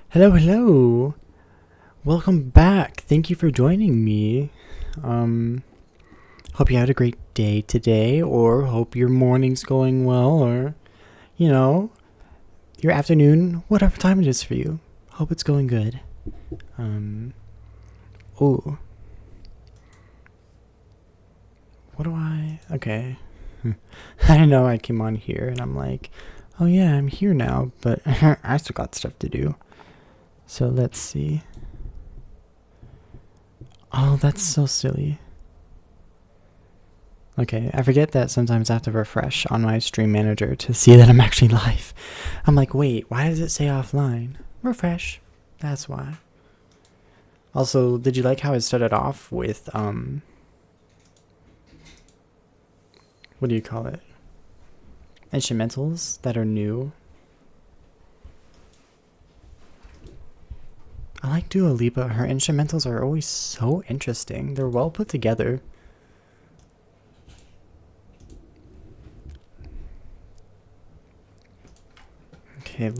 Hello, hello. Welcome back. Thank you for joining me. Hope you had a great day today, or hope your morning's going well, or, you know, your afternoon, whatever time it is for you. Hope it's going good. Ooh. Okay. I know I came on here and I'm like, oh yeah, I'm here now, but I still got stuff to do. So let's see. Oh, that's so silly. Okay, I forget that sometimes I have to refresh on my stream manager to see that I'm actually live. I'm like, wait, why does it say offline? Refresh. That's why. Also, did you like how I started off with, what do you call it? Instrumentals that are new. I like Dua Lipa. Her instrumentals are always so interesting. They're well put together. Okay,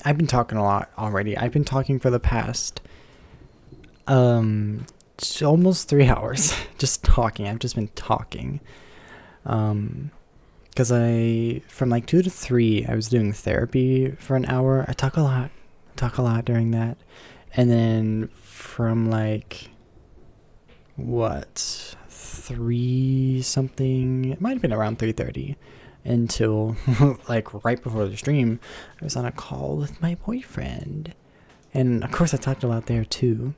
I've been talking a lot already. I've been talking for the past, almost 3 hours. Just talking. I've just been talking. Because from like 2 to 3, I was doing therapy for an hour. I talk a lot during that. And then from like, 3 something, it might have been around 3:30 until like right before the stream, I was on a call with my boyfriend. And of course I talked a lot there too.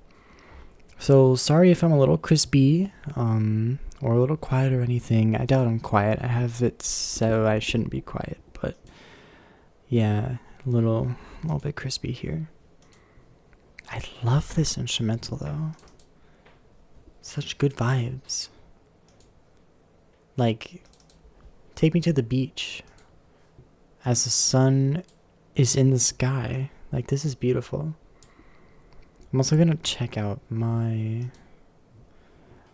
So sorry if I'm a little crispy, or a little quiet or anything. I doubt I'm quiet. I have it so I shouldn't be quiet, but yeah, a little bit crispy here. I love this instrumental though. Such good vibes. Like, take me to the beach as the sun is in the sky. Like, this is beautiful. I'm also gonna check out I'm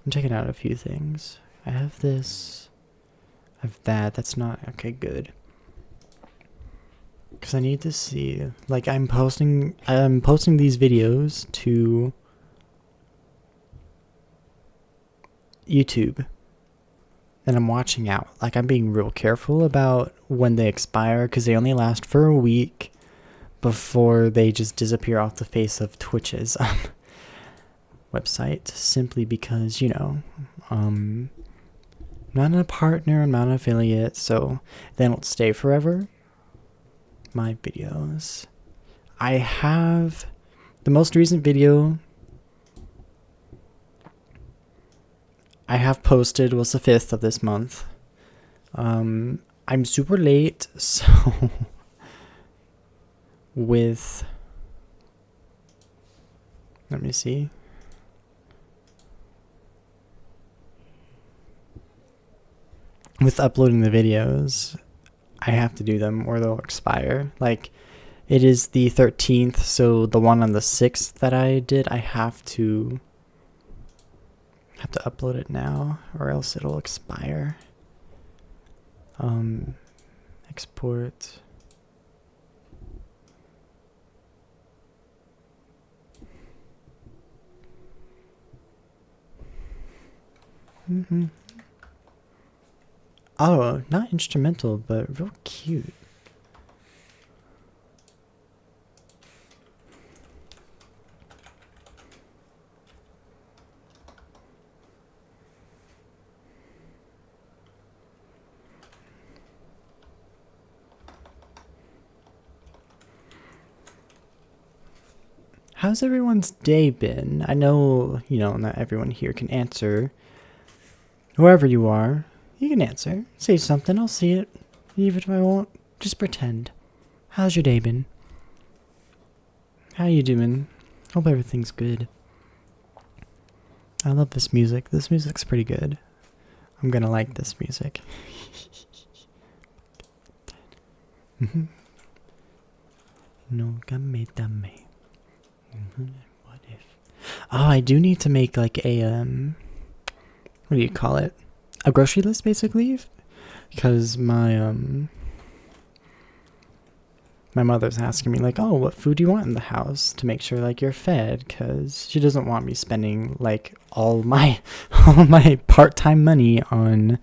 checking out a few things. I have this. I have that. That's not. Okay, good. Because I need to see. Like, I'm posting these videos to YouTube. And I'm watching out. Like, I'm being real careful about when they expire because they only last for a week before they just disappear off the face of Twitch's website, simply because, I'm not a partner, I'm not an affiliate, so they don't stay forever. My videos. I have the most recent video I have posted was the 5th of this month. I'm super late, so let me see. With uploading the videos, I have to do them or they'll expire. Like, it is the 13th, so the one on the 6th that I did, I have to upload it now or else it'll expire. Export. Oh, not instrumental, but real cute. How's everyone's day been? I know, not everyone here can answer. Whoever you are, you can answer. Say something, I'll see it. Even if I won't, just pretend. How's your day been? How you doing? Hope everything's good. I love this music. This music's pretty good. I'm gonna like this music. No game dame. What if? Oh, I do need to make like a what do you call it? A grocery list, basically, because my my mother's asking me like, oh, what food do you want in the house to make sure like you're fed, because she doesn't want me spending like all my part-time money on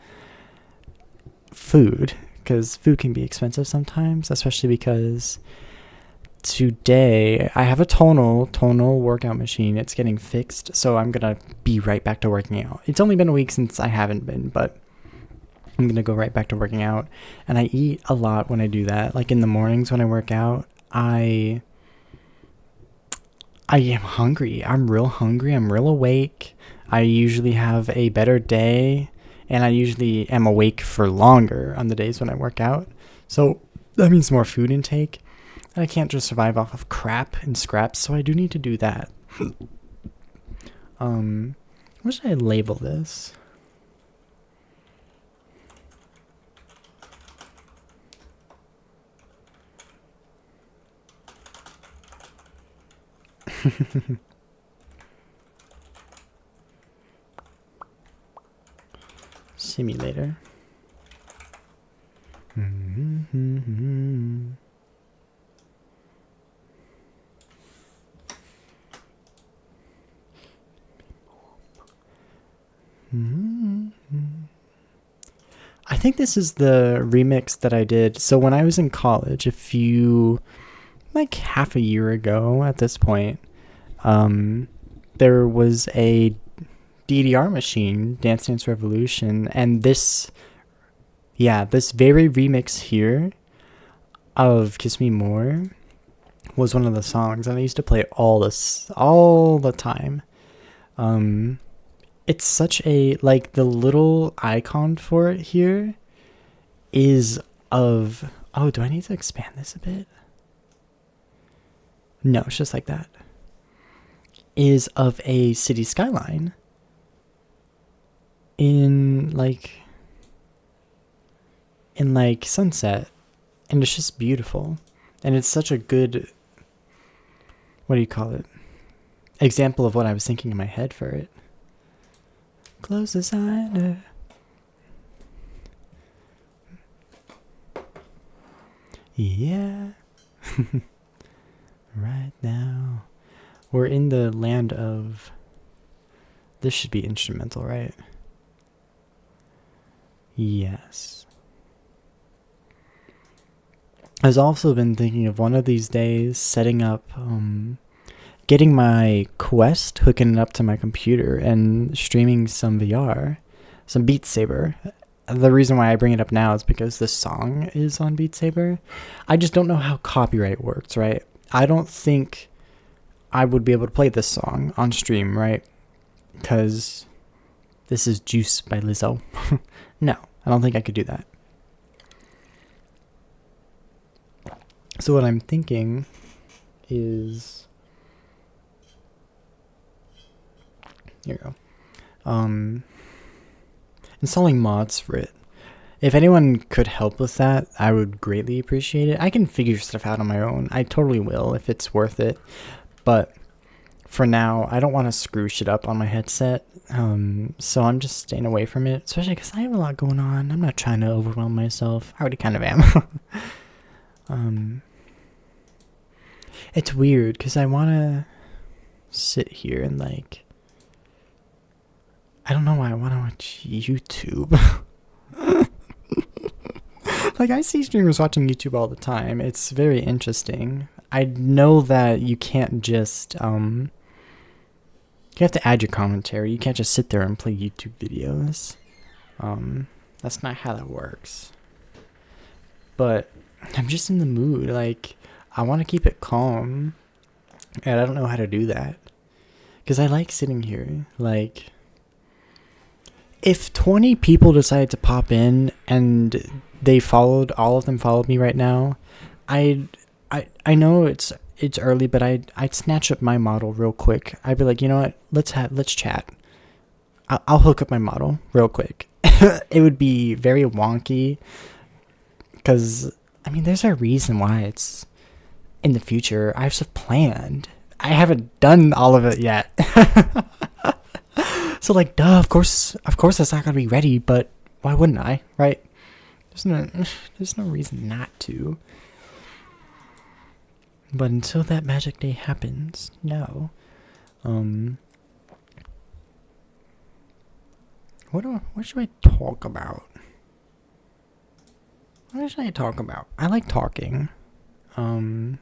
food, because food can be expensive sometimes, especially because today I have a tonal workout machine. It's getting fixed, so I'm gonna be right back to working out. It's only been a week since I haven't been, but I'm gonna go right back to working out. And I eat a lot when I do that. Like in the mornings when I work out, I am hungry. I'm real hungry. I'm real awake. I usually have a better day, and I usually am awake for longer on the days when I work out. So that means more food intake. And I can't just survive off of crap and scraps, so I do need to do that. What should I label this? Simulator. I think this is the remix that I did. So when I was in college, like half a year ago at this point, there was a DDR machine, Dance Dance Revolution, and this very remix here of Kiss Me More was one of the songs, and I used to play all the time. It's such a, like, the little icon for it here is of, oh, do I need to expand this a bit? No, it's just like that. Is of a city skyline in sunset, and it's just beautiful. And it's such a good, what do you call it, example of what I was thinking in my head for it. Close designer. Yeah. Right now. We're in the land of... This should be instrumental, right? Yes. I've also been thinking of one of these days setting up... getting my Quest, hooking it up to my computer, and streaming some VR, some Beat Saber. The reason why I bring it up now is because this song is on Beat Saber. I just don't know how copyright works, right? I don't think I would be able to play this song on stream, right? Because this is Juice by Lizzo. No, I don't think I could do that. So what I'm thinking is... Here we go. Installing mods for it. If anyone could help with that, I would greatly appreciate it. I can figure stuff out on my own. I totally will if it's worth it. But for now, I don't want to screw shit up on my headset. So I'm just staying away from it, especially because I have a lot going on. I'm not trying to overwhelm myself. I already kind of am. It's weird because I want to sit here and like... I don't know why I want to watch YouTube. Like, I see streamers watching YouTube all the time. It's very interesting. I know that you can't just, you have to add your commentary. You can't just sit there and play YouTube videos. That's not how that works. But I'm just in the mood. Like, I want to keep it calm. And I don't know how to do that. Because I like sitting here, like... If 20 people decided to pop in and all of them followed me right now, I know it's early, but I'd snatch up my model real quick. I'd be like, you know what? Let's chat. I'll hook up my model real quick. It would be very wonky because, I mean, there's a reason why it's in the future. I have stuff planned. I haven't done all of it yet. So, like, duh, of course that's not going to be ready, but why wouldn't I, right? There's no reason not to. But until that magic day happens, no. What should I talk about? What should I talk about? I like talking. Do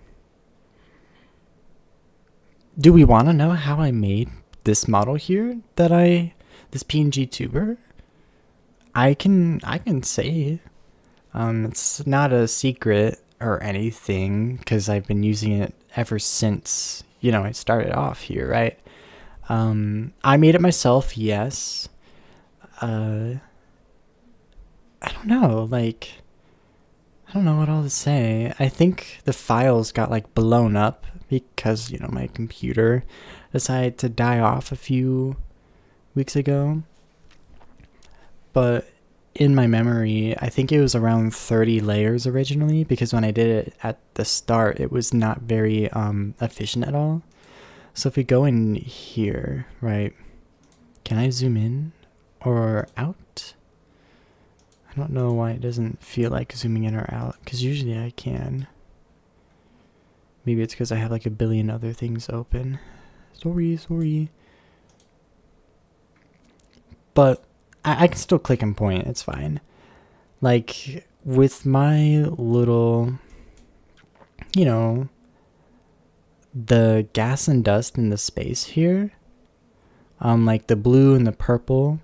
we want to know how I made this model here this PNG tuber? I can say. It's not a secret or anything because I've been using it ever since, I started off here, right? I made it myself, yes. I don't know, I don't know what all to say. I think the files got blown up because, my computer decided to die off a few weeks ago. But in my memory, I think it was around 30 layers originally, because when I did it at the start, it was not very efficient at all. So if we go in here, right, can I zoom in or out? I don't know why it doesn't feel like zooming in or out, because usually I can. Maybe it's because I have a billion other things open. Sorry. But I can still click and point, it's fine. With my little, the gas and dust in the space here, the blue and the purple,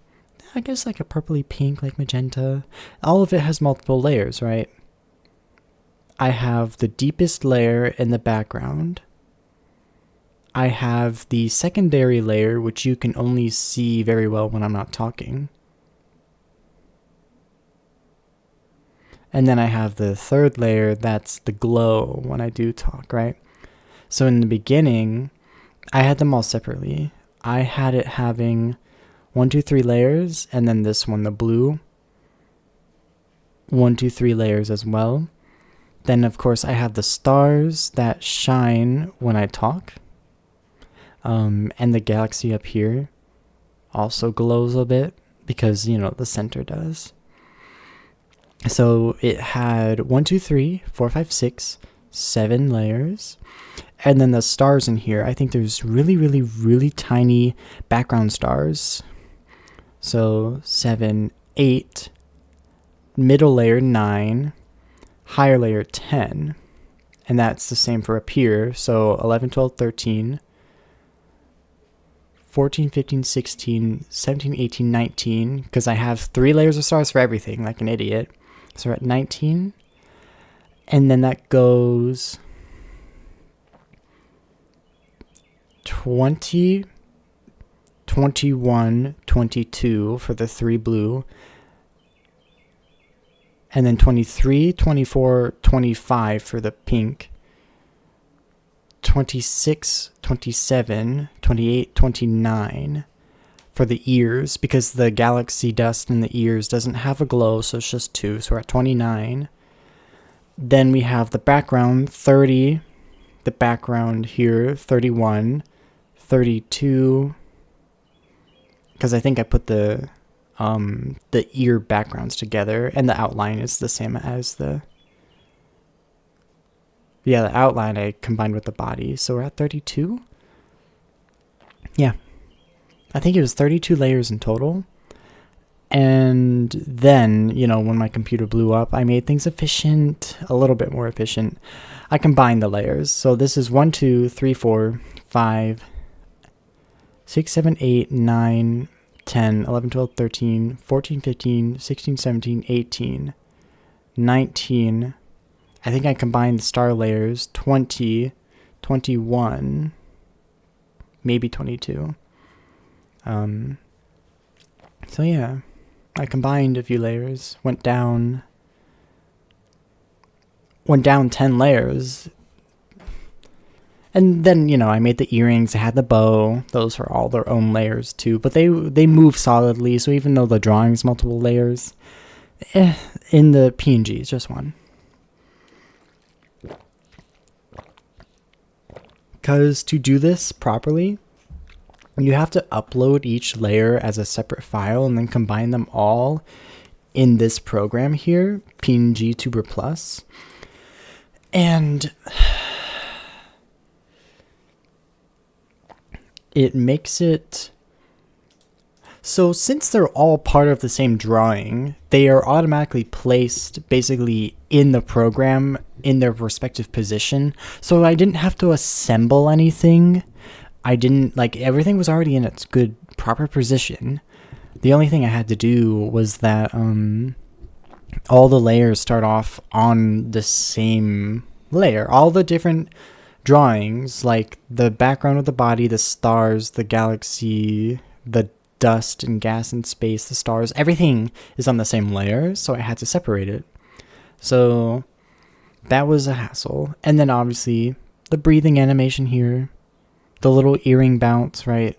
I guess a purpley pink, magenta, all of it has multiple layers, right? I have the deepest layer in the background. I have the secondary layer, which you can only see very well when I'm not talking. And then I have the third layer, that's the glow when I do talk, right? So in the beginning, I had them all separately. I had it having 1, 2, 3 layers, and then this one, the blue, 1, 2, 3 layers as well. Then of course I have the stars that shine when I talk. And the galaxy up here also glows a bit because, the center does. So it had 1, 2, 3, 4, 5, 6, 7 layers. And then the stars in here, I think there's really, really, really tiny background stars. So 7, 8, middle layer 9, higher layer 10. And that's the same for up here. So 11, 12, 13, 14, 15, 16, 17, 18, 19. Because I have 3 layers of stars for everything, like an idiot. So we're at 19. And then that goes 20, 21, 22 for the 3 blue. And then 23, 24, 25 for the pink. 26, 27, 28, 29 for the ears, because the galaxy dust in the ears doesn't have a glow, so it's just 2, so we're at 29. Then we have the background, 30, the background here, 31, 32, because I think I put the ear backgrounds together, and the outline is the same as the outline I combined with the body, so we're at 32. Yeah, I think it was 32 layers in total. And then, when my computer blew up, I made things efficient, a little bit more efficient. I combined the layers. So this is 1, 2, 3, 4, 5, 6, 7, 8, 9, 10, 11, 12, 13, 14, 15, 16, 17, 18, 19. I think I combined the star layers, 20, 21, maybe 22. So yeah, I combined a few layers, went down 10 layers. And then, I made the earrings, I had the bow, those are all their own layers too, but they move solidly, so even though the drawing's multiple layers, in the PNG, it's just one. Because to do this properly, you have to upload each layer as a separate file and then combine them all in this program here, PNG Tuber Plus. And it makes it so since they're all part of the same drawing, they are automatically placed basically in the program in their respective position. So I didn't have to assemble anything. I didn't, like, everything was already in its good proper position. The only thing I had to do was that all the layers start off on the same layer. All the different drawings, like the background of the body, the stars, the galaxy, the dust and gas and space, the stars, everything is on the same layer, so I had to separate it. So that was a hassle. And then obviously the breathing animation here, the little earring bounce, right?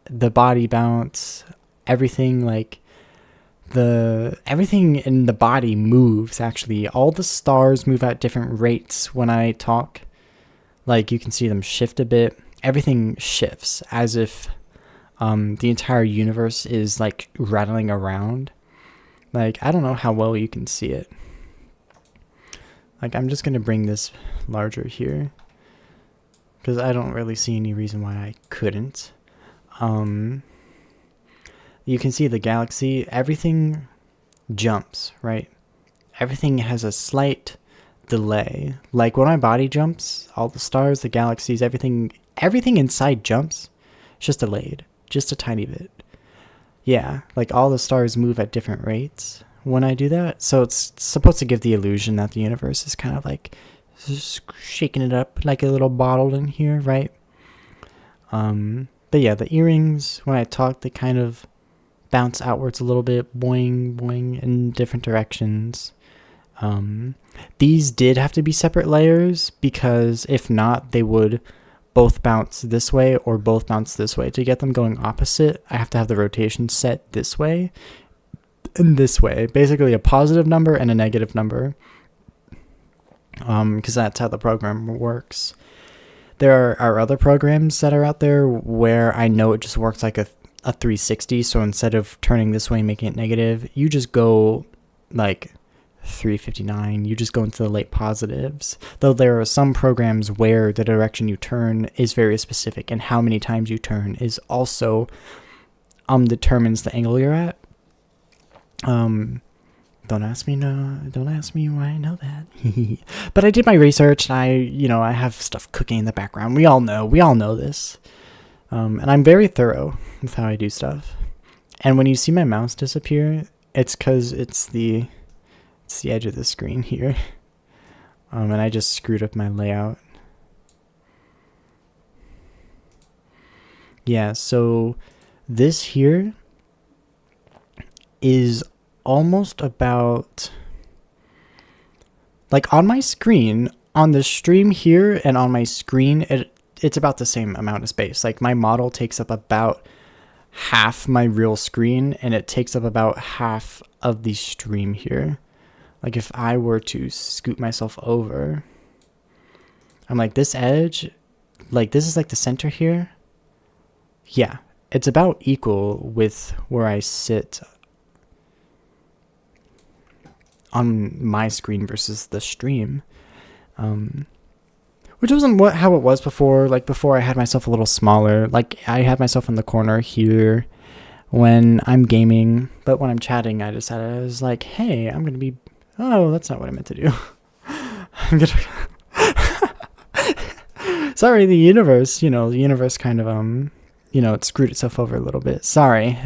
The body bounce, everything, like everything in the body moves. Actually, all the stars move at different rates when I talk. Like, you can see them shift a bit. Everything shifts as if the entire universe is like rattling around. Like, I don't know how well you can see it. Like, I'm just gonna bring this larger here because I don't really see any reason why I couldn't. You can see the galaxy, everything jumps, right? Everything has a slight delay. Like when my body jumps, all the stars, the galaxies, everything inside jumps. It's just delayed, just a tiny bit. Yeah, like all the stars move at different rates when I do that. So it's supposed to give the illusion that the universe is kind of like just shaking it up like a little bottle in here, right? But yeah, the earrings, when I talk, they kind of bounce outwards a little bit, boing, boing, in different directions. These did have to be separate layers because if not, they would both bounce this way or both bounce this way. To get them going opposite, I have to have the rotation set this way and this way. Basically a positive number and a negative number. Because that's how the program works. There are other programs that are out there where I know it just works like a 360. So instead of turning this way and making it negative, you just go like 359. You just go into the late positives. Though there are some programs where the direction you turn is very specific, and how many times you turn is also determines the angle you're at. Don't ask me why I know that. But I did my research, and I have stuff cooking in the background. We all know this. And I'm very thorough with how I do stuff. And when you see my mouse disappear, it's because it's the edge of the screen here. And I just screwed up my layout. Yeah, so this here is almost about, like, on my screen, on the stream here and on my screen, it's about the same amount of space. Like, my model takes up about half my real screen, and it takes up about half of the stream here. Like, if I were to scoot myself over, I'm like, this edge, like, this is like the center here. Yeah, it's about equal with where I sit on my screen versus the stream. Which wasn't how it was before. Like, before I had myself a little smaller. Like, I had myself in the corner here when I'm gaming. But when I'm chatting, I was like, hey, I'm going to be... Oh, that's not what I meant to do. I'm going to... Sorry, the universe kind of, it screwed itself over a little bit. Sorry,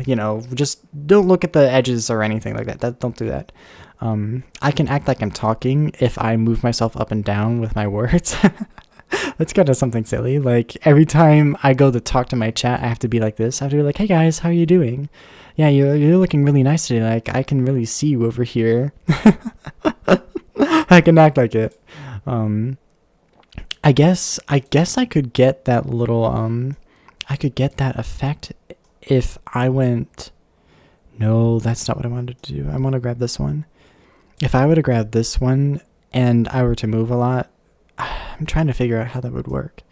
just don't look at the edges or anything like that. Don't do that. I can act like I'm talking if I move myself up and down with my words. That's kind of something silly. Like, every time I go to talk to my chat, I have to be like this. I have to be like, hey guys, how are you doing? Yeah, you're looking really nice today. Like, I can really see you over here. I can act like it. I guess I could get that little, I could get that effect if I went... No, that's not what I wanted to do. I want to grab this one. If I were to grab this one and I were to move a lot, I'm trying to figure out how that would work.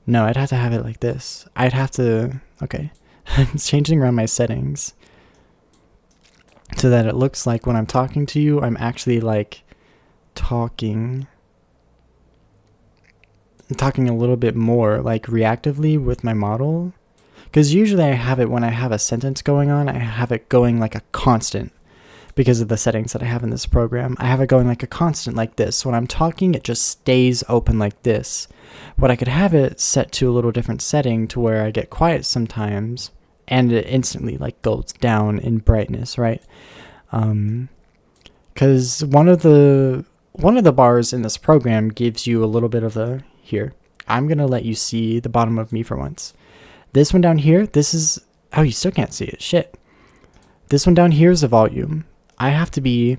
No, I'd have to have it like this. I'd have to... Okay. I'm changing around my settings so that it looks like when I'm talking to you, I'm actually, like, talking talking a little bit more like reactively with my model. Because usually I have it when I have a sentence going on, I have it going like a constant because of the settings that I have in this program. I have it going like a constant like this. When I'm talking, it just stays open like this. But I could have it set to a little different setting to where I get quiet sometimes and it instantly like goes down in brightness, right? Because one of the bars in this program gives you a little bit of the, here, I'm going to let you see the bottom of me for once. This one down here, this is, oh, you still can't see it, shit. This one down here is the volume. I have to be,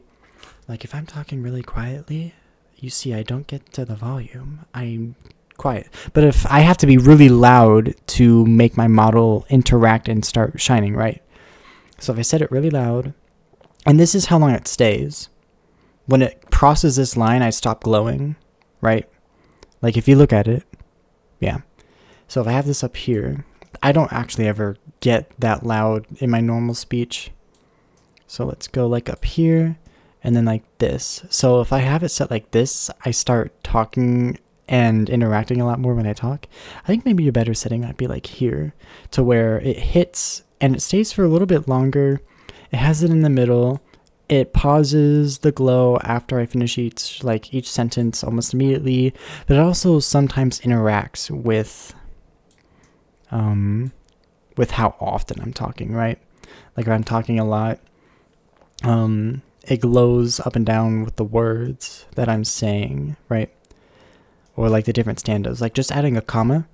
like if I'm talking really quietly, you see I don't get to the volume. I'm quiet. But if I have to be really loud to make my model interact and start shining, right? So if I set it really loud, and this is how long it stays. When it crosses this line, I stop glowing, right? Like if you look at it, yeah. So if I have this up here, I don't actually ever get that loud in my normal speech. So let's go like up here and then like this. So if I have it set like this, I start talking and interacting a lot more when I talk. I think maybe a better setting might be like here to where it hits and it stays for a little bit longer. It has it in the middle. It pauses the glow after I finish each sentence almost immediately, but it also sometimes interacts with how often I'm talking, right? Like if I'm talking a lot, it glows up and down with the words that I'm saying, right? Or like the different stanzas, like just adding a comma.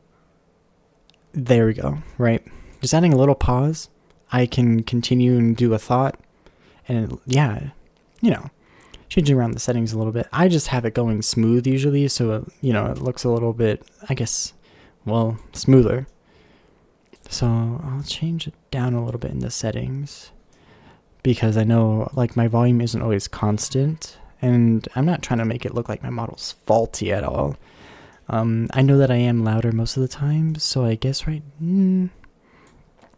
There we go, right? Just adding a little pause. I can continue and do a thought. And yeah, changing around the settings a little bit. I just have it going smooth usually, so it looks a little bit, I guess, well, smoother. So I'll change it down a little bit in the settings because I know like my volume isn't always constant and I'm not trying to make it look like my model's faulty at all. I know that I am louder most of the time, so I guess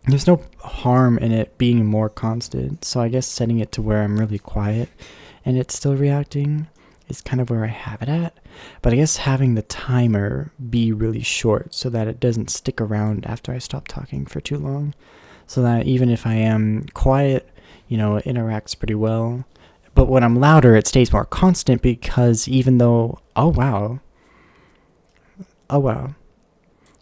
there's no harm in it being more constant. So I guess setting it to where I'm really quiet and it's still reacting is kind of where I have it at. But I guess having the timer be really short so that it doesn't stick around after I stop talking for too long. So that even if I am quiet, it interacts pretty well. But when I'm louder, it stays more constant because even though, oh wow.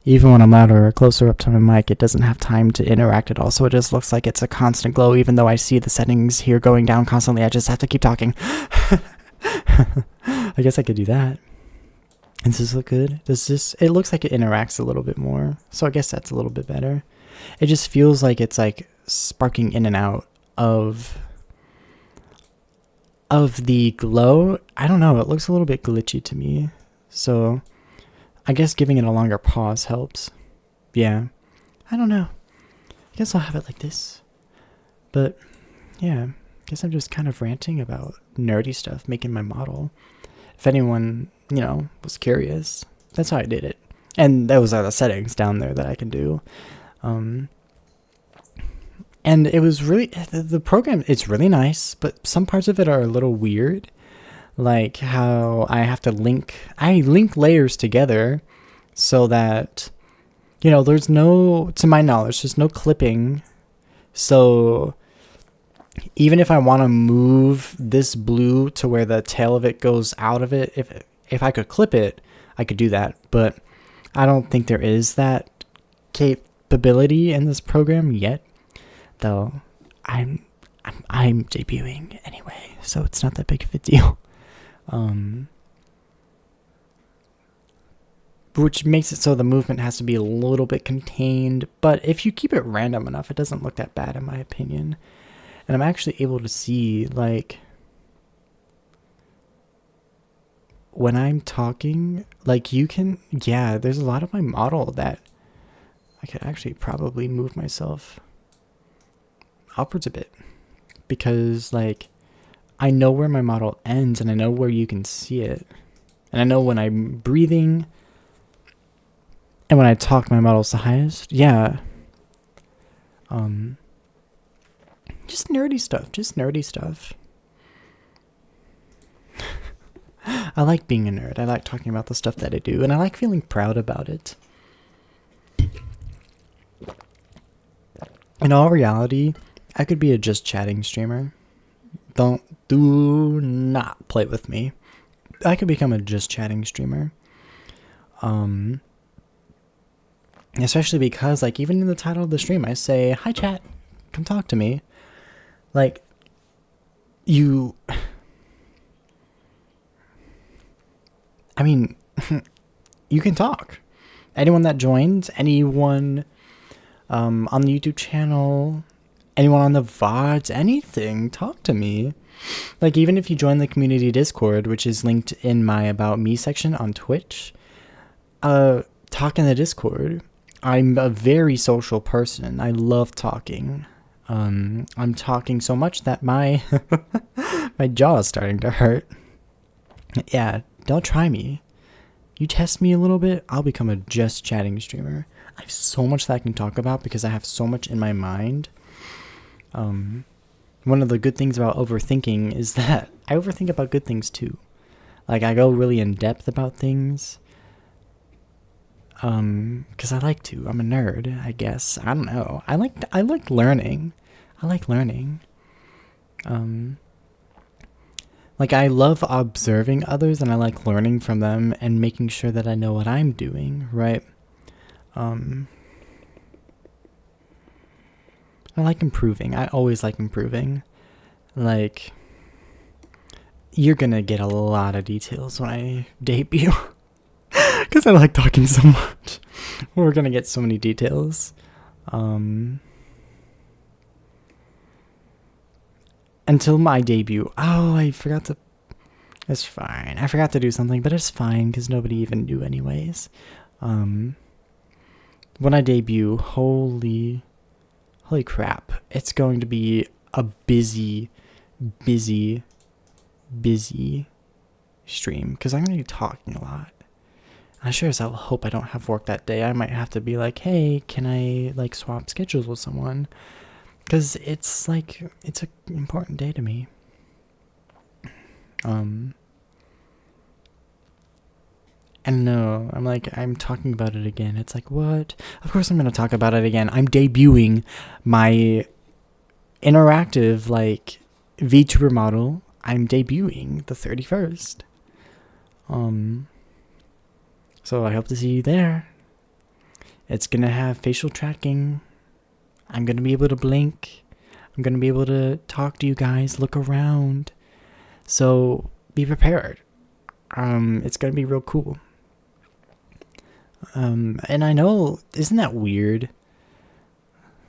Even when I'm louder or closer up to my mic, it doesn't have time to interact at all. So it just looks like it's a constant glow, even though I see the settings here going down constantly. I just have to keep talking. I guess I could do that. Does this look good? It looks like it interacts a little bit more. So I guess that's a little bit better. It just feels like it's like sparking in and out of the glow. I don't know. It looks a little bit glitchy to me. So I guess giving it a longer pause helps. Yeah. I don't know. I guess I'll have it like this. But yeah, I guess I'm just kind of ranting about nerdy stuff, making my model. If anyone, was curious, that's how I did it. And those are the settings down there that I can do. And it was really, the program, it's really nice, but some parts of it are a little weird. Like how I link layers together so that, there's to my knowledge, there's no clipping. So even if I want to move this blue to where the tail of it goes out of it, if I could clip it, I could do that. But I don't think there is that capability in this program yet, though. I'm debuting anyway, so it's not that big of a deal. Which makes it so the movement has to be a little bit contained, but if you keep it random enough, it doesn't look that bad in my opinion. And I'm actually able to see, like, when I'm talking, like, there's a lot of my model that I could actually probably move myself upwards a bit. Because, like, I know where my model ends and I know where you can see it. And I know when I'm breathing and when I talk, my model's the highest. Yeah. Just nerdy stuff. I like being a nerd. I like talking about the stuff that I do, and I like feeling proud about it. In all reality, I could be a just chatting streamer. Do not play with me. I could become a just chatting streamer. Especially because, like, even in the title of the stream, I say, "Hi, chat, come talk to me." Like, you can talk. Anyone that joins, anyone on the YouTube channel, anyone on the VODs, anything, talk to me. Like, even if you join the community Discord, which is linked in my About Me section on Twitch, talk in the Discord. I'm a very social person. I love talking. I'm talking so much that my my jaw is starting to hurt. Yeah, don't try me. You test me a little bit, I'll become a just chatting streamer. I have so much that I can talk about because I have so much in my mind. One of the good things about overthinking is that I overthink about good things too. Like, I go really in depth about things. Because I like to. I'm a nerd, I guess. I don't know. I like learning. I like learning. Like, I love observing others, and I like learning from them and making sure that I know what I'm doing, right? I like improving. I always like improving. Like, you're gonna get a lot of details when I debut. Because I like talking so much. We're gonna get so many details. Until my debut. Oh, I forgot to... It's fine. I forgot to do something, but it's fine because nobody even knew anyways. When I debut, holy crap. It's going to be a busy stream because I'm going to be talking a lot. I sure as hell hope I don't have work that day. I might have to be like, hey, can I like swap schedules with someone? Because it's like, it's an important day to me. And no, I'm talking about it again. It's like, what? Of course I'm going to talk about it again. I'm debuting my interactive, like, VTuber model. I'm debuting the 31st. So I hope to see you there. It's going to have facial tracking. I'm going to be able to blink. I'm going to be able to talk to you guys, look around. So be prepared. It's going to be real cool. And I know, isn't that weird?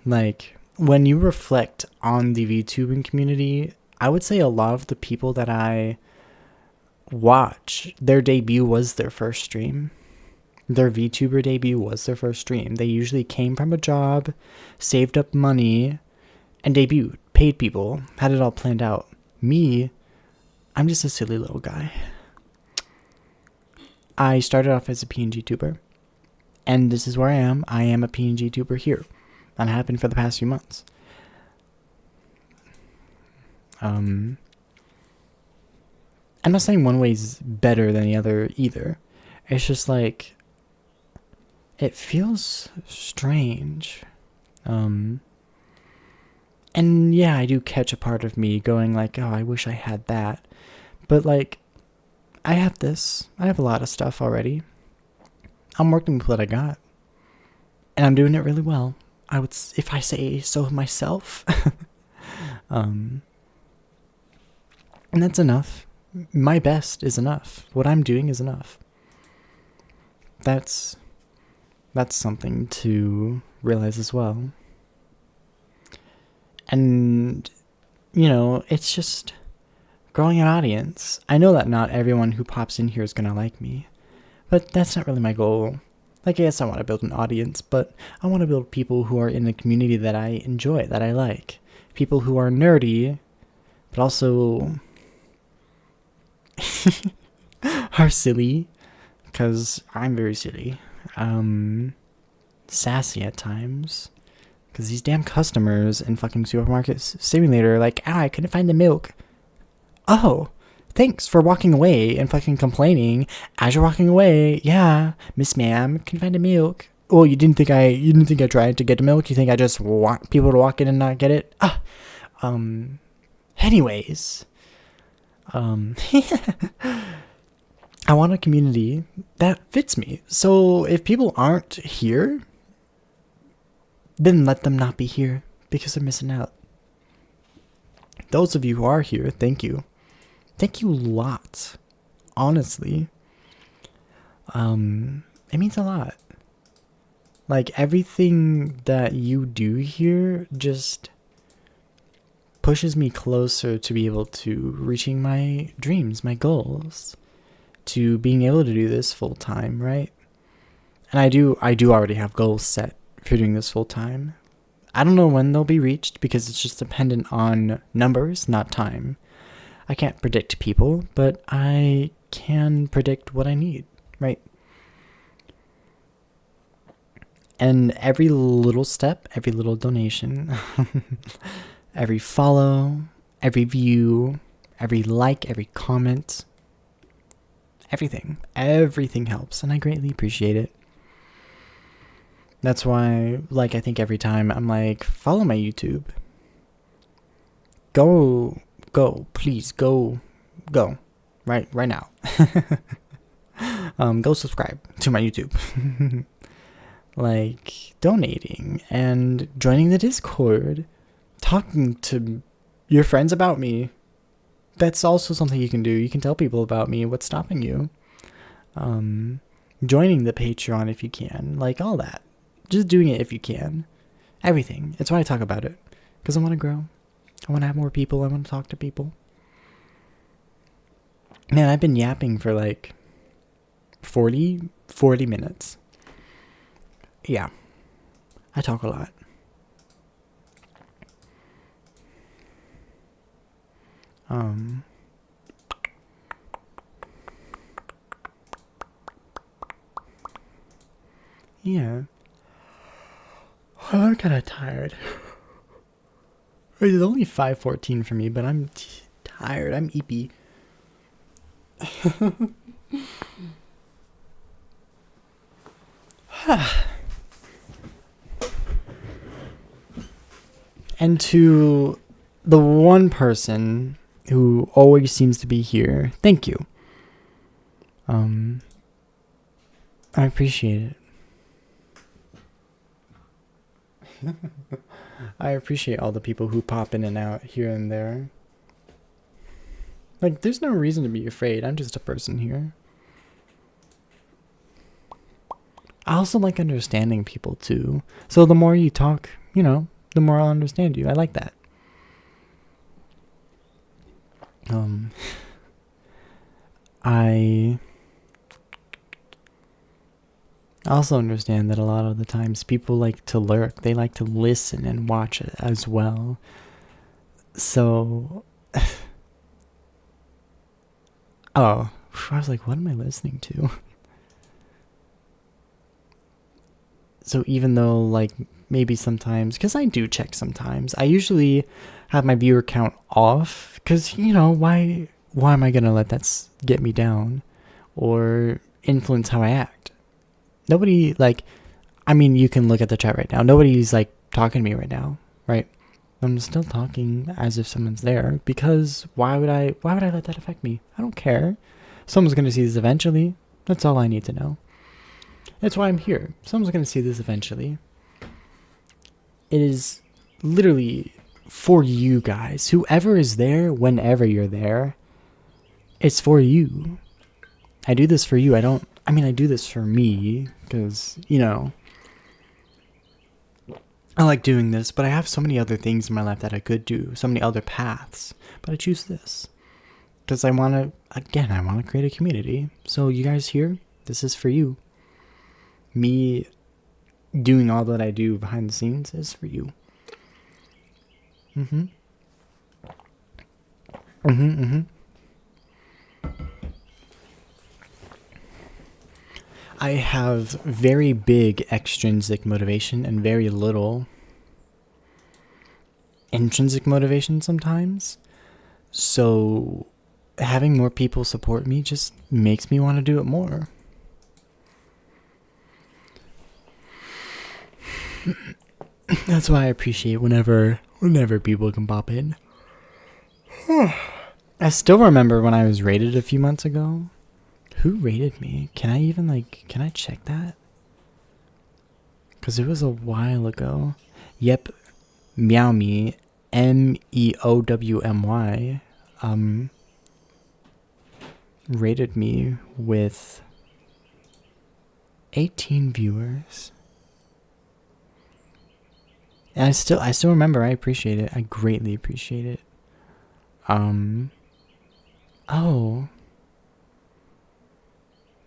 Like, when you reflect on the VTubing community, I would say a lot of the people that I watch, their debut was their first stream. Their VTuber debut was their first stream. They usually came from a job, saved up money, and debuted. Paid people. Had it all planned out. Me, I'm just a silly little guy. I started off as a PNG tuber. And this is where I am. I am a PNG tuber here. That happened for the past few months. I'm not saying one way's better than the other either. It's just like, it feels strange. And yeah, I do catch a part of me going like, oh, I wish I had that. But like, I have this. I have a lot of stuff already. I'm working with what I got. And I'm doing it really well. I would, if I say so myself. And that's enough. My best is enough. What I'm doing is enough. That's something to realize as well. And, you know, it's just growing an audience. I know that not everyone who pops in here is going to like me. But that's not really my goal. Like, yes, I want to build an audience, but I want to build people who are in the community that I enjoy, that I like. People who are nerdy, but also are silly, because I'm very silly. Sassy at times, because these damn customers in fucking Supermarket Simulator are like, I couldn't find the milk. Oh, thanks for walking away and fucking complaining as you're walking away. Yeah, Miss Ma'am, can you find a milk? Oh, you didn't think I tried to get the milk? You think I just want people to walk in and not get it? Anyways, I want a community that fits me. So if people aren't here, then let them not be here because they're missing out. Those of you who are here, thank you. Thank you lots. Honestly. It means a lot. Like, everything that you do here just pushes me closer to be able to reaching my dreams, my goals, to being able to do this full time, right? And I do already have goals set for doing this full time. I don't know when they'll be reached because it's just dependent on numbers, not time. I can't predict people, but I can predict what I need, right? And every little step, every little donation, every follow, every view, every like, every comment, everything helps, and I greatly appreciate it. That's why, like, I think every time I'm like, follow my YouTube. Go, please, go, right now. Go subscribe to my YouTube. Like, donating and joining the Discord, talking to your friends about me. That's also something you can do. You can tell people about me. What's stopping you? Joining the Patreon if you can. Like, all that. Just doing it if you can. Everything. It's why I talk about it. Because I want to grow. I want to have more people. I want to talk to people. Man, I've been yapping for like 40 minutes. Yeah. I talk a lot. Yeah. Well, I'm kind of tired. It's only 5:14 for me, but I'm tired. I'm eepy. And to the one person who always seems to be here, thank you. I appreciate it. I appreciate all the people who pop in and out here and there. Like, there's no reason to be afraid. I'm just a person here. I also like understanding people too. So the more you talk, the more I'll understand you. I like that. I also understand that a lot of the times people like to lurk. They like to listen and watch it as well. So, I was like, what am I listening to? So even though, like, maybe sometimes, because I do check sometimes, I usually have my viewer count off, because, why am I going to let that get me down or influence how I act? Nobody, you can look at the chat right now. Nobody's, talking to me right now, right? I'm still talking as if someone's there, because why would I let that affect me? I don't care. Someone's going to see this eventually. That's all I need to know. That's why I'm here. Someone's going to see this eventually. It is literally for you guys. Whoever is there, whenever you're there, it's for you. I do this for you. I do this for me because, I like doing this, but I have so many other things in my life that I could do, so many other paths, but I choose this because I want to create a community. So you guys here, this is for you. Me doing all that I do behind the scenes is for you. I have very big extrinsic motivation and very little intrinsic motivation sometimes. So having more people support me just makes me want to do it more. That's why I appreciate whenever people can pop in. I still remember when I was rated a few months ago. Who rated me? Can I check that? Because it was a while ago. Yep, Meow Me, MEOWMY, rated me with 18 viewers. And I still remember. I appreciate it. I greatly appreciate it. Oh.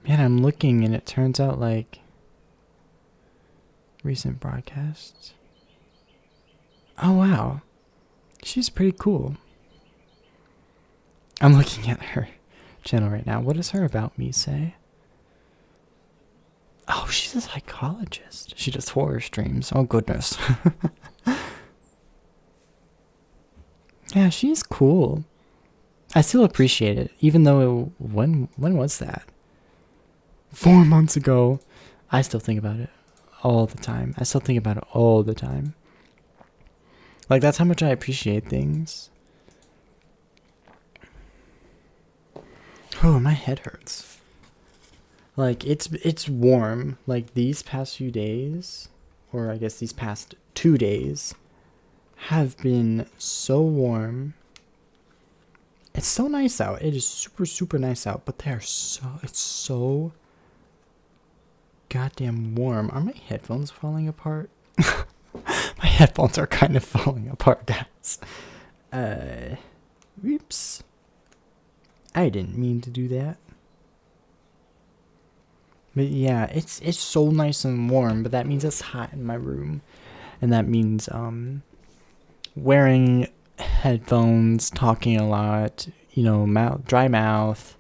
Man, I'm looking and it turns out like recent broadcasts. Oh wow. She's pretty cool. I'm looking at her channel right now. What does her About Me say? Oh, she's a psychologist. She does horror streams. Oh goodness. Yeah, she's cool. I still appreciate it, even though when was that? 4 months ago. I still think about it all the time. I still think about it all the time. Like, that's how much I appreciate things. Oh, my head hurts. Like, it's warm. Like, these past few days, or I guess these past 2 days, have been so warm. It's so nice out. It is super, super nice out, but it's so goddamn warm. Are my headphones falling apart? My headphones are kind of falling apart, guys. Oops. I didn't mean to do that. But yeah, it's so nice and warm, but that means it's hot in my room. And that means wearing headphones, talking a lot, dry mouth,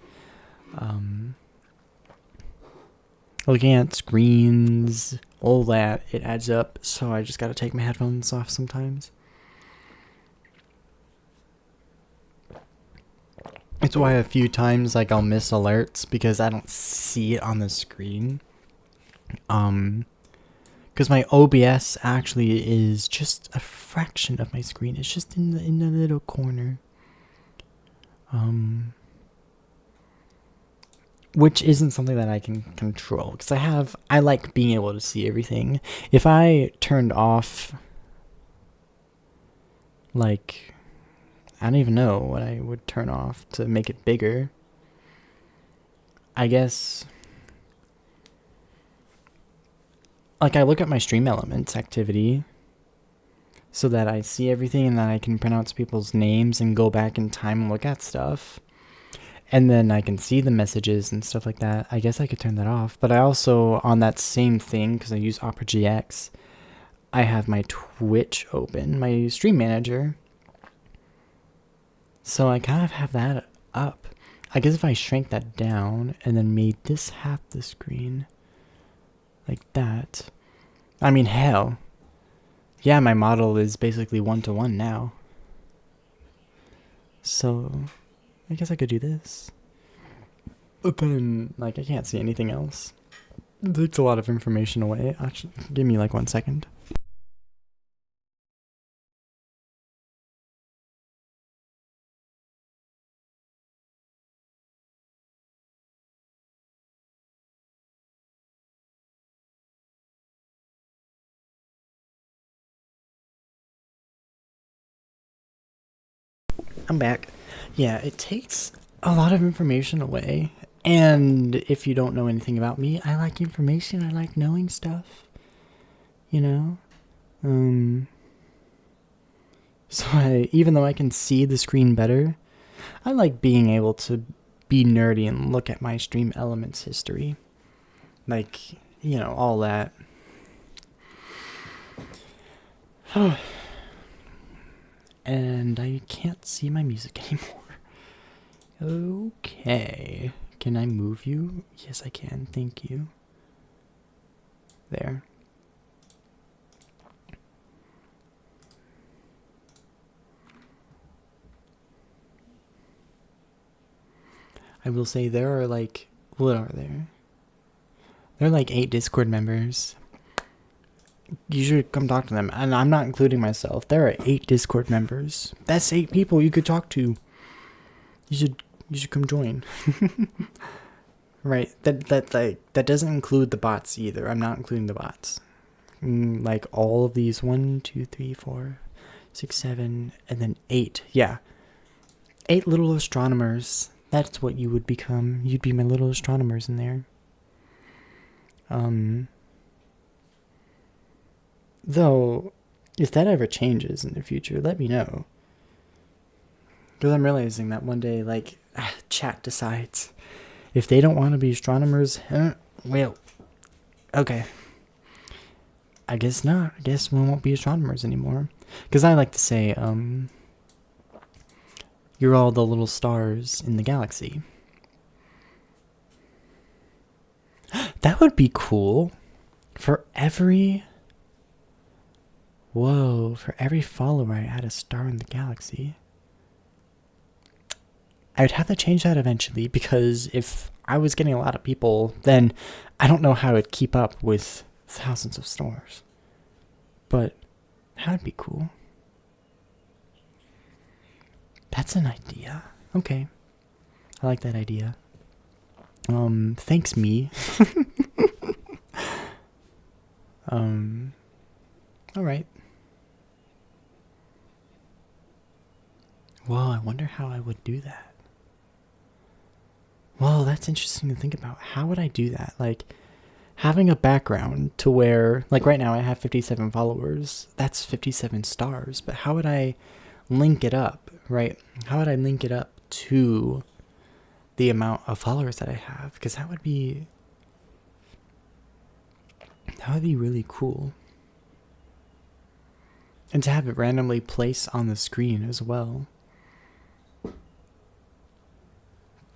looking at screens, all that, it adds up. So I just gotta take my headphones off sometimes. It's why a few times I'll miss alerts because I don't see it on the screen. Because my OBS actually is just a fraction of my screen. It's just in the little corner. Which isn't something that I can control because I like being able to see everything. If I turned off, like, I don't even know what I would turn off to make it bigger. I guess, like, I look at my stream elements activity so that I see everything and then I can pronounce people's names and go back in time and look at stuff. And then I can see the messages and stuff like that. I guess I could turn that off. But I also, on that same thing, because I use Opera GX, I have my Twitch open, my stream manager. So I kind of have that up. I guess if I shrank that down and then made this half the screen, like that. I mean, hell. Yeah, my model is basically 1-to-1 now. So I guess I could do this. But then, I can't see anything else. It takes a lot of information away. Actually, give me 1 second. I'm back. Yeah, it takes a lot of information away. And if you don't know anything about me, I like information. I like knowing stuff. So even though I can see the screen better, I like being able to be nerdy and look at my stream elements history. All that. And I can't see my music anymore. Okay. Can I move you? Yes, I can. Thank you. There. I will say there are like, what are there? There are like 8 Discord members. You should come talk to them. And I'm not including myself. There are 8 Discord members. That's 8 people you could talk to. You should come join. Right. That doesn't include the bots either. I'm not including the bots. Like all of these 1, 2, 3, 4, 6, 7, and then 8. Yeah. 8 little astronomers. That's what you would become. You'd be my little astronomers in there. Though, if that ever changes in the future, let me know. Because I'm realizing that one day, like, chat decides if they don't want to be astronomers, well, okay. I guess not. I guess we won't be astronomers anymore. Because I like to say, you're all the little stars in the galaxy. That would be cool. For every follower I add a star in the galaxy. I would have to change that eventually, because if I was getting a lot of people, then I don't know how I'd keep up with thousands of stars. But that would be cool. That's an idea. Okay. I like that idea. Thanks, me. Alright. Well, I wonder how I would do that. Well, that's interesting to think about. How would I do that? Like, having a background to where, like right now I have 57 followers. That's 57 stars. But how would I link it up, right? How would I link it up to the amount of followers that I have? Because that would be really cool. And to have it randomly placed on the screen as well.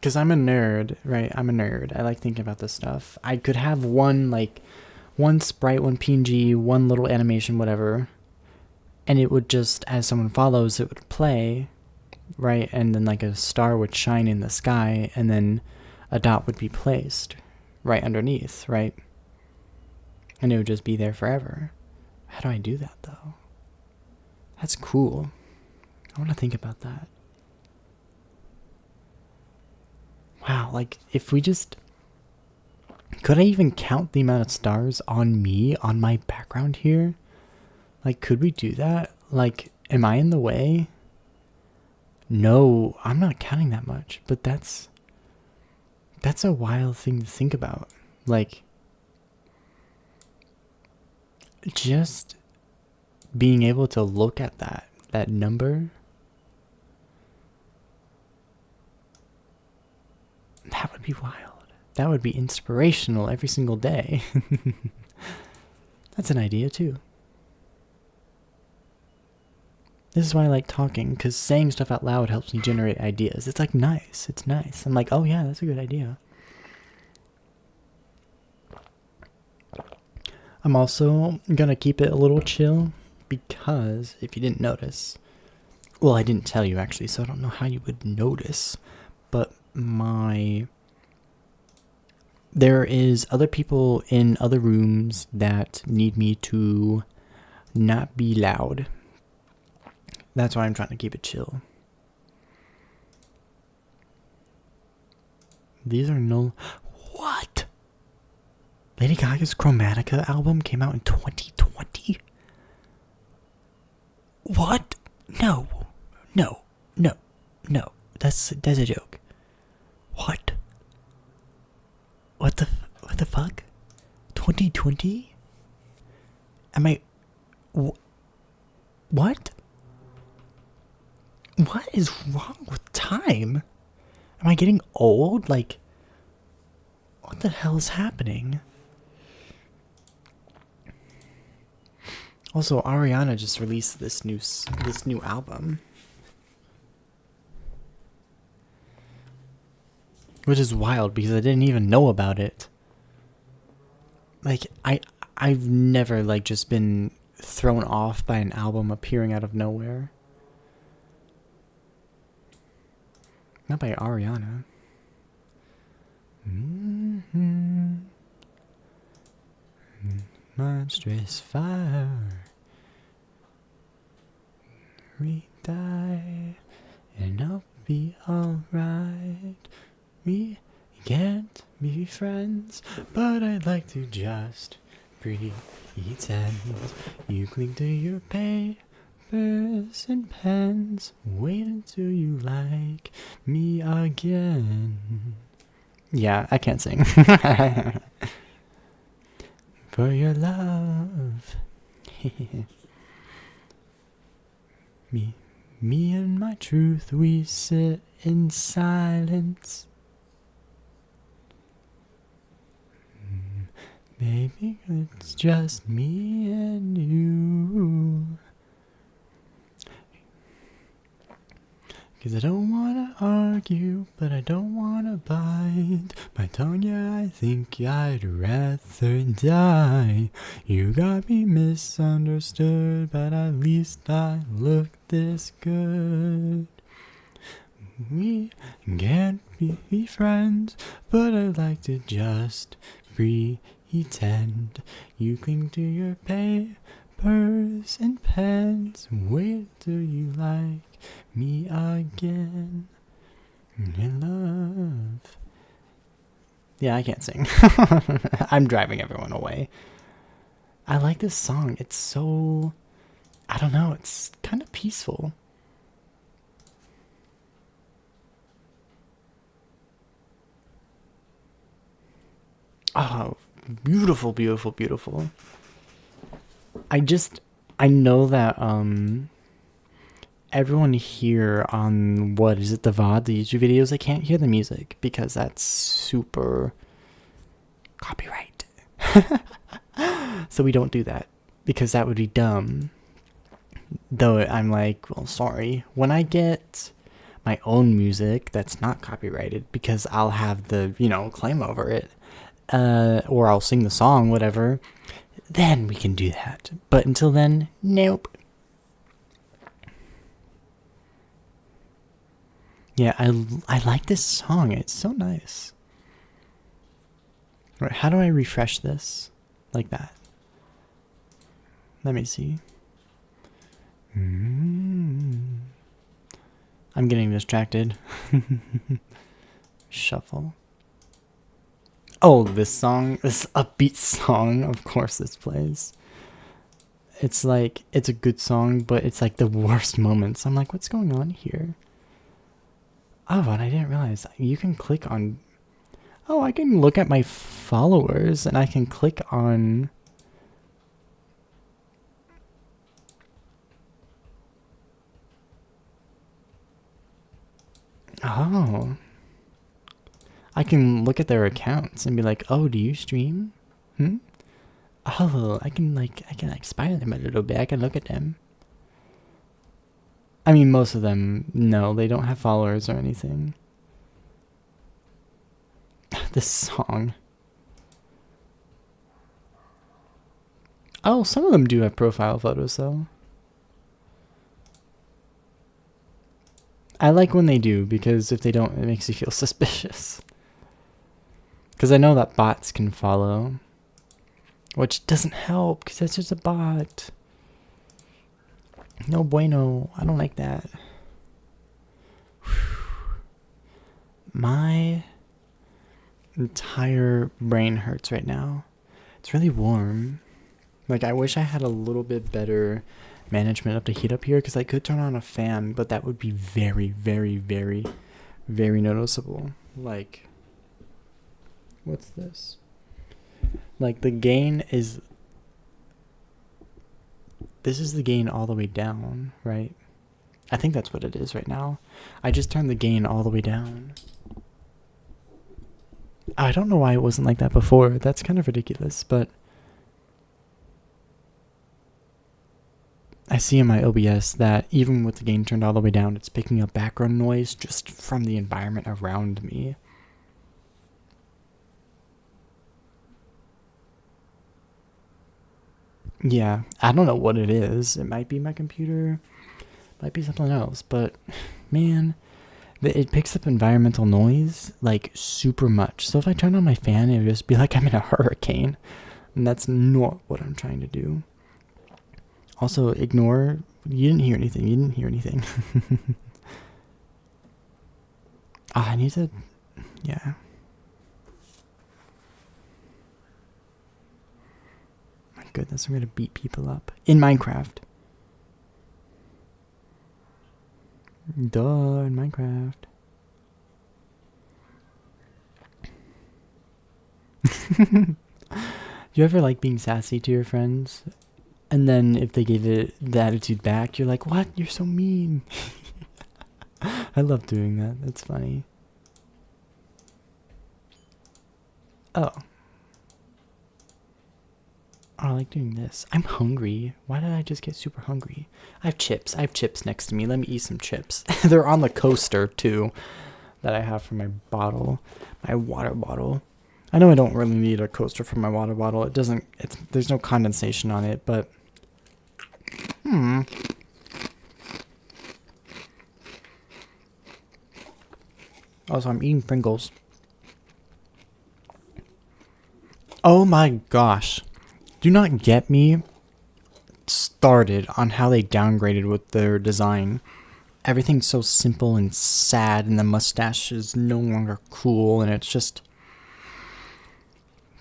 Because I'm a nerd, right? I'm a nerd. I like thinking about this stuff. I could have one sprite, one PNG, one little animation, whatever. And it would just, as someone follows, it would play, right? And then like a star would shine in the sky, and then a dot would be placed right underneath, right? And it would just be there forever. How do I do that, though? That's cool. I want to think about that. Wow, like, if we just... Could I even count the amount of stars on me, on my background here? Like, could we do that? Like, am I in the way? No, I'm not counting that much, but that's a wild thing to think about. Like, just being able to look at that number, that would be wild. That would be inspirational every single day. That's an idea too. This is why I like talking, because saying stuff out loud helps me generate ideas. It's like nice. It's nice. I'm like, oh yeah, that's a good idea. I'm also gonna keep it a little chill, because if you didn't notice, well, I didn't tell you actually, so I don't know how you would notice, but there is other people in other rooms that need me to not be loud. That's why I'm trying to keep it chill. These are no... What? Lady Gaga's Chromatica album came out in 2020? What? No. No. No. No. That's a joke. What? What the fuck? 2020? Am I... What? What is wrong with time? Am I getting old? Like, what the hell is happening? Also, Ariana just released this new album, which is wild because I didn't even know about it. Like, I've never like just been thrown off by an album appearing out of nowhere. Not by Ariana. monstrous fire. We die, and I'll be alright. We can't be friends, but I'd like to just pretend. You cling to your papers and pens. Wait until you like me again. Yeah, I can't sing. For your love. Me and my truth, we sit in silence. Maybe it's just me and you. 'Cause I don't wanna argue, but I don't wanna bite my tongue, yeah, I think I'd rather die. You got me misunderstood, but at least I look this good. We can't be friends, but I'd like to just pretend. You cling to your papers and pens. Wait till you like me again. In love. Yeah, I can't sing. I'm driving everyone away. I like this song. It's so, I don't know, it's kind of peaceful. Oh, beautiful, beautiful, beautiful. I know that everyone here on, what is it, the VOD, the YouTube videos, I can't hear the music because that's super copyright. So we don't do that because that would be dumb. Though I'm like, well, sorry. When I get my own music that's not copyrighted, because I'll have the, claim over it, or I'll sing the song, whatever, then we can do that. But until then, nope. Yeah, I like this song. It's so nice. Right, how do I refresh this? Like that. Let me see. I'm getting distracted. Shuffle. Oh, this song, this upbeat song, of course this plays. It's like, it's a good song, but it's like the worst moments. I'm like, what's going on here? Oh, and I didn't realize you can click on, oh, I can look at my followers and I can click on, oh, I can look at their accounts and be like, oh, do you stream? Oh, I can spy them a little bit. I can look at them. I mean, most of them, no, they don't have followers or anything. This song. Oh, some of them do have profile photos, though. I like when they do, because if they don't, it makes you feel suspicious. Because I know that bots can follow. Which doesn't help, because that's just a bot. No bueno. I don't like that. My entire brain hurts right now. It's really warm. Like, I wish I had a little bit better management of the heat up here, because I could turn on a fan, but that would be very, very, very, very noticeable. Like, what's this? Like, the gain is, this is the gain all the way down, right? I think that's what it is right now. I just turned the gain all the way down. I don't know why it wasn't like that before. That's kind of ridiculous, but I see in my OBS that even with the gain turned all the way down, it's picking up background noise just from the environment around me. Yeah, I don't know what it is. It might be my computer, might be something else, but man, it picks up environmental noise like super much. So if I turn on my fan, it'll just be like I'm in a hurricane. And that's not what I'm trying to do. Also, ignore. You didn't hear anything. You didn't hear anything. I need to. Yeah. My goodness, I'm gonna beat people up in Minecraft. Duh, in Minecraft. You ever like being sassy to your friends? And then if they give it the attitude back, you're like, what? You're so mean. I love doing that. That's funny. Oh. I like doing this. I'm hungry. Why did I just get super hungry? I have chips. I have chips next to me. Let me eat some chips. They're on the coaster, too, that I have for my bottle. My water bottle. I know I don't really need a coaster for my water bottle. It doesn't... There's no condensation on it, but... Also, I'm eating Pringles. Oh my gosh. Do not get me started on how they downgraded with their design. Everything's so simple and sad, and the mustache is no longer cool, and it's just...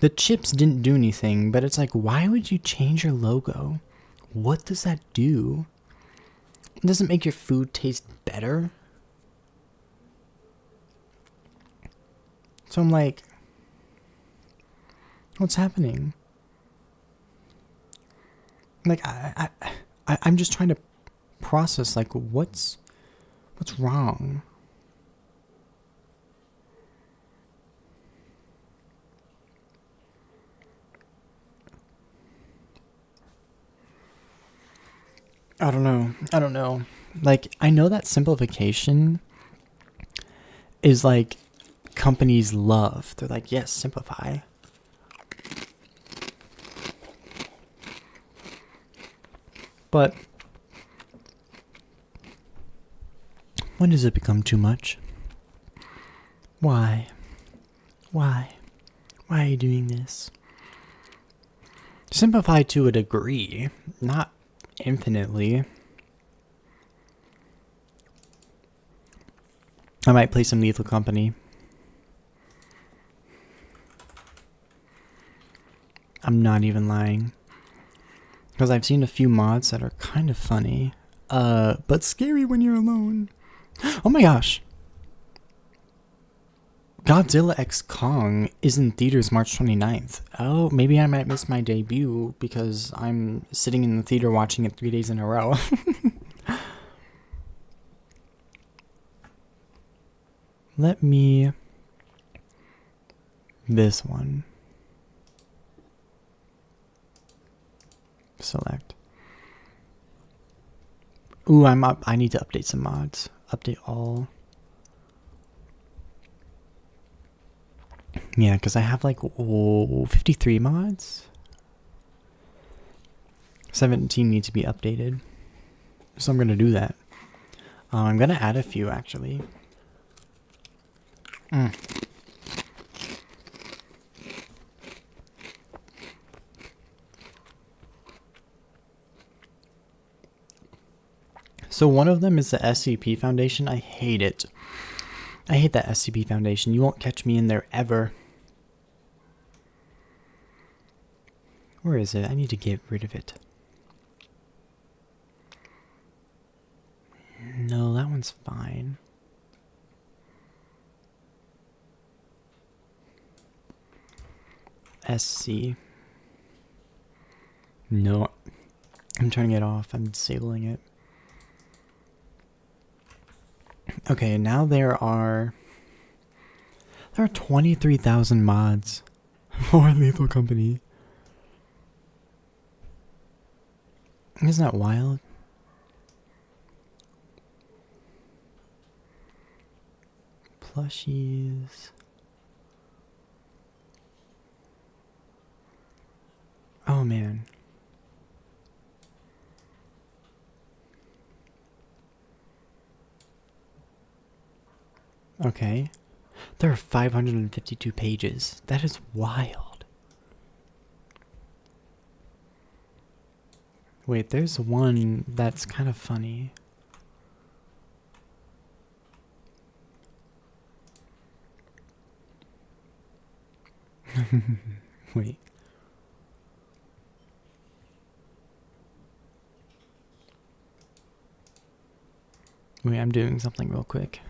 The chips didn't do anything, but it's like, why would you change your logo? What does that do? Does it make your food taste better? So I'm like, what's happening? Like, I'm just trying to process, like, what's wrong? I don't know. Like, I know that simplification is like companies love. They're like, yes, simplify. But when does it become too much? Why? Why? Why are you doing this? Simplify to a degree, not infinitely. I might play some Lethal Company. I'm not even lying. Because I've seen a few mods that are kind of funny. But scary when you're alone. Oh my gosh. Godzilla x Kong is in theaters March 29th. Oh, maybe I might miss my debut because I'm sitting in the theater watching it 3 days in a row. Let me... This one. Select. Ooh, I'm up. I need to update some mods. Update all. Yeah, because I have like 53 mods. 17 need to be updated. So I'm going to do that. I'm going to add a few actually. So one of them is the SCP Foundation. I hate it. I hate that SCP Foundation. You won't catch me in there ever. Where is it? I need to get rid of it. No, that one's fine. SC. No. I'm turning it off. I'm disabling it. Okay, now there are 23,000 mods for Lethal Company. Isn't that wild? Plushies. Oh man. Okay. There are 552 pages. That is wild. Wait, there's one that's kind of funny. Wait. Wait, I'm doing something real quick.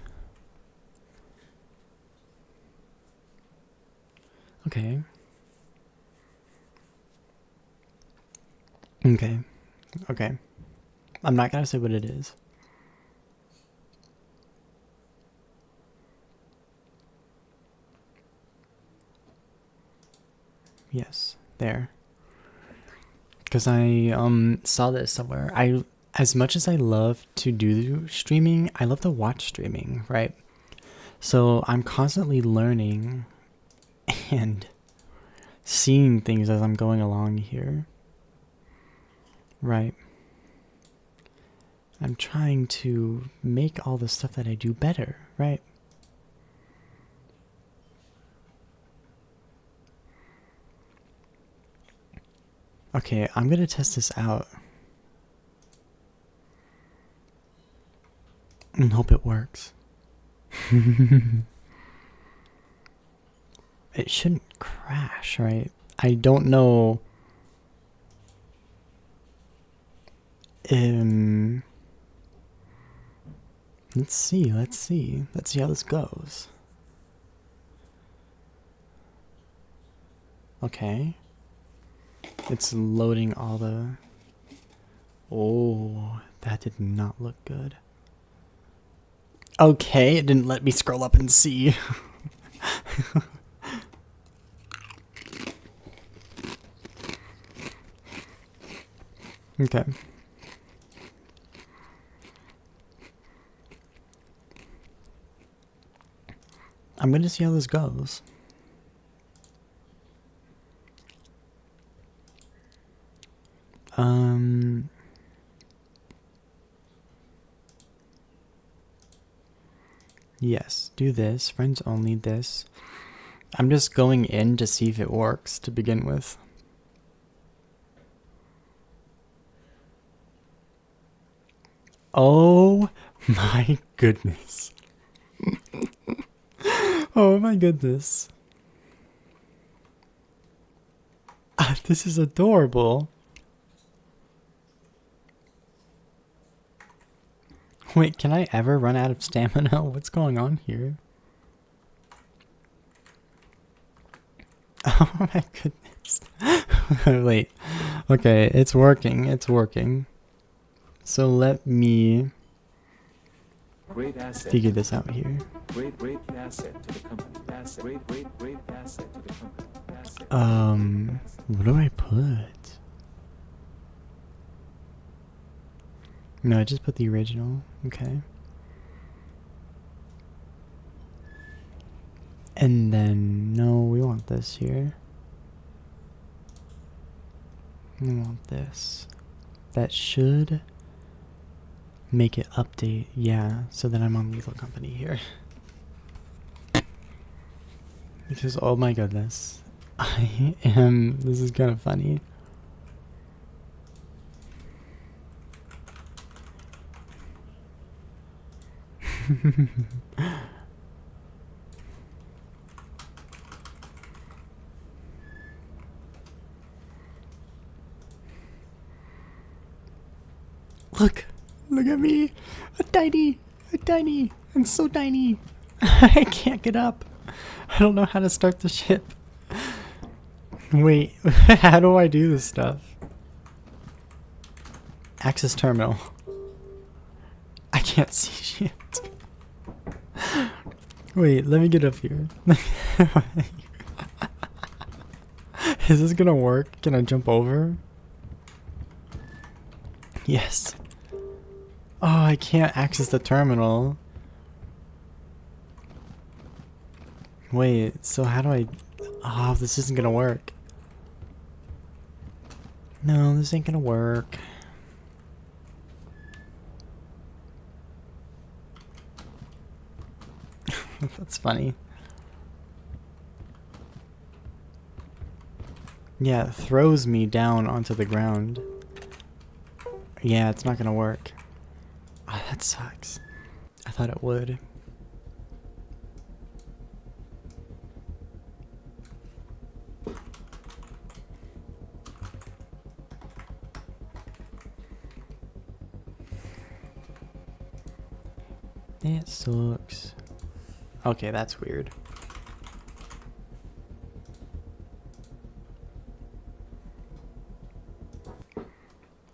Okay. Okay. Okay. I'm not gonna say what it is. Yes, there. Because I saw this somewhere. As much as I love to do streaming, I love to watch streaming, right? So I'm constantly learning and seeing things as I'm going along here. Right. I'm trying to make all the stuff that I do better, right? Okay, I'm gonna test this out. And hope it works. It shouldn't crash, right? I don't know. Let's see. Let's see how this goes. Okay. It's loading all the... Oh, that did not look good. Okay, it didn't let me scroll up and see. Okay. I'm going to see how this goes. Yes, do this. Friends only this. I'm just going in to see if it works to begin with. Oh my goodness. Oh my goodness. This is adorable. Wait, can I ever run out of stamina? What's going on here? Oh my goodness. Wait. Okay, it's working. It's working. So let me figure this out here. Great asset to the company. Great asset to the company. What do I put? No, I just put the original. Okay. And then, no, we want this here. We want this. That should make it update. Yeah, so that I'm on Lethal Company here. Because, oh my goodness. This is kind of funny. Look at me. I'm so tiny. I can't get up. I don't know how to start the ship. Wait, how do I do this stuff? Access terminal. I can't see shit. Wait, let me get up here. Is this gonna work? Can I jump over? Yes. Oh, I can't access the terminal. Wait, so how do I... Oh, this isn't gonna work. No, this ain't gonna work. That's funny. Yeah, it throws me down onto the ground. Yeah, it's not gonna work. Oh, that sucks. I thought it would. That sucks. Okay, that's weird.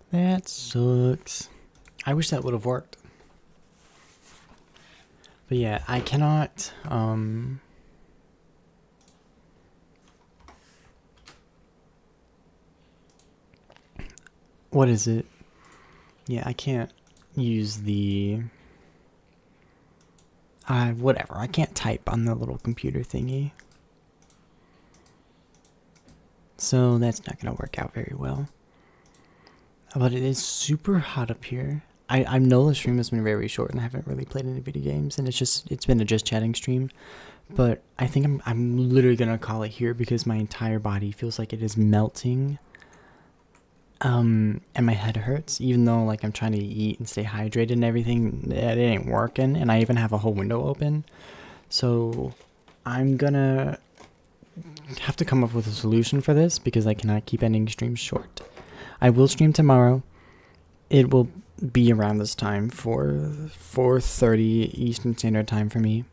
That sucks. I wish that would have worked. But yeah, I cannot, what is it? Yeah, I can't use the, whatever. I can't type on the little computer thingy. So that's not going to work out very well. But it is super hot up here. I know the stream has been very short and I haven't really played any video games, and it's been a just chatting stream. But I think I'm literally gonna call it here because my entire body feels like it is melting. And my head hurts, even though like I'm trying to eat and stay hydrated and everything. It ain't working, and I even have a whole window open. So I'm gonna have to come up with a solution for this because I cannot keep ending streams short. I will stream tomorrow. It will be around this time for 4:30 Eastern Standard Time for me.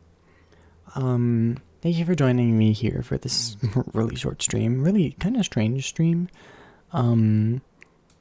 Thank you for joining me here for this really short stream, really kind of strange stream.